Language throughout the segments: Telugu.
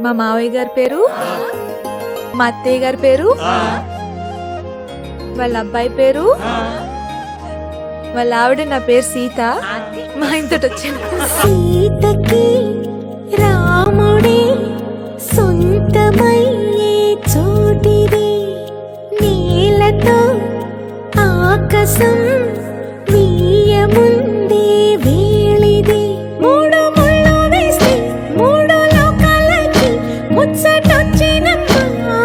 మా మావయ్య గారి పేరు, మా అత్తయ్య గారి పేరు, వాళ్ళ అబ్బాయి పేరు, వాళ్ళ ఆవిడ నా పేరు సీత. మా ఇంతటి వచ్చాను. సీతకి రాముడే సొంతమయ్యే చోటిది, నీలతో ఆకాశం వీయముందే వేళిది. మూడు ముళ్ళు వేస్తే మూడు లోకాలకి ముచ్చటొచ్చినమ్మా.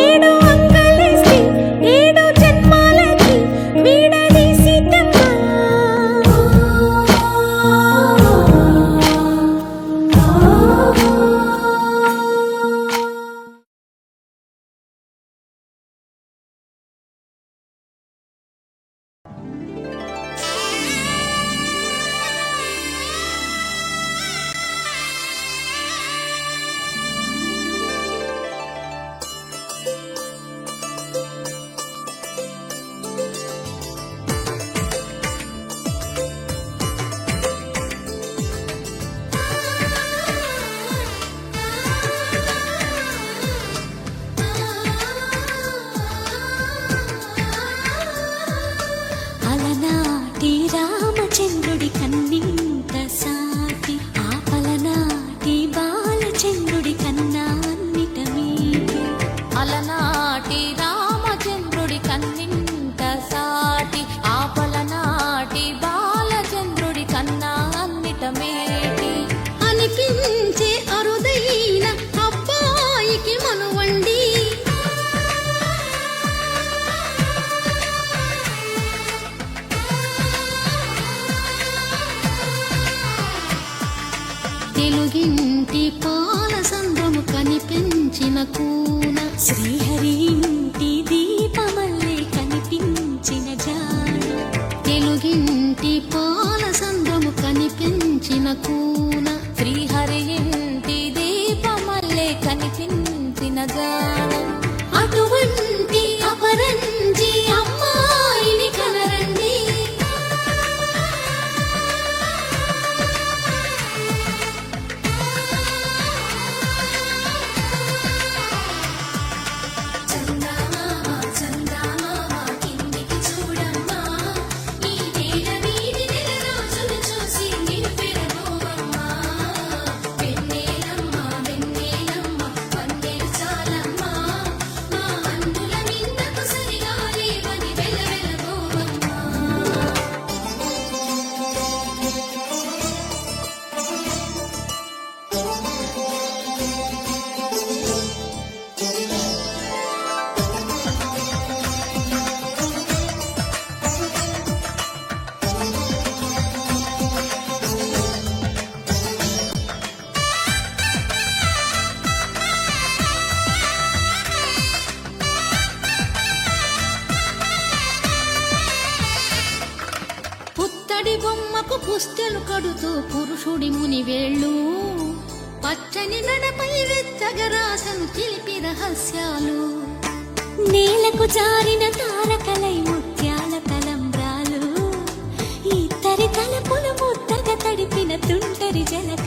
ఏడు అంగలేస్తే ఏడు జన్మాలకి వీడదీసిటమ్మా. అలనాటి రామచంద్రుడి కన్నింత సాటి, ఆపలనాటి బాలచంద్రుడి కన్నా అన్నిట మీటి. అలనాటి రామచంద్రుడి కన్నింత సాటి, ఆపలనాటి బాలచంద్రుడి కన్నా అన్నిట మేటి. అనిపించే అరుదైన అబ్బాయికి మనువండి, తెలుగింటి పాల సంద్రము కనిపించిన కూన, శ్రీహరి ఇంటి దీపమల్లే కనిపించిన జాడ. తెలుగింటి పాల సంద్రము కనిపించిన కూన, శ్రీహరి ఇంటి దీపమల్లే కనిపించిన గానం. అటువంటి అపరంజి అమ్మాయిని కనరండి. పుత్తడి బొమ్మకు పుస్తెలు కడుతూ పురుషుడి ముని వేళ్ళు, పచ్చని నడపై వెచ్చగరాసను చిలిపి రహస్యాలు. నేలకు జారిన తారకలై ముత్యాల తలంబ్రాలు, ఇద్దరి తలపులు ముద్దగా తడిపిన తుంటరి జలక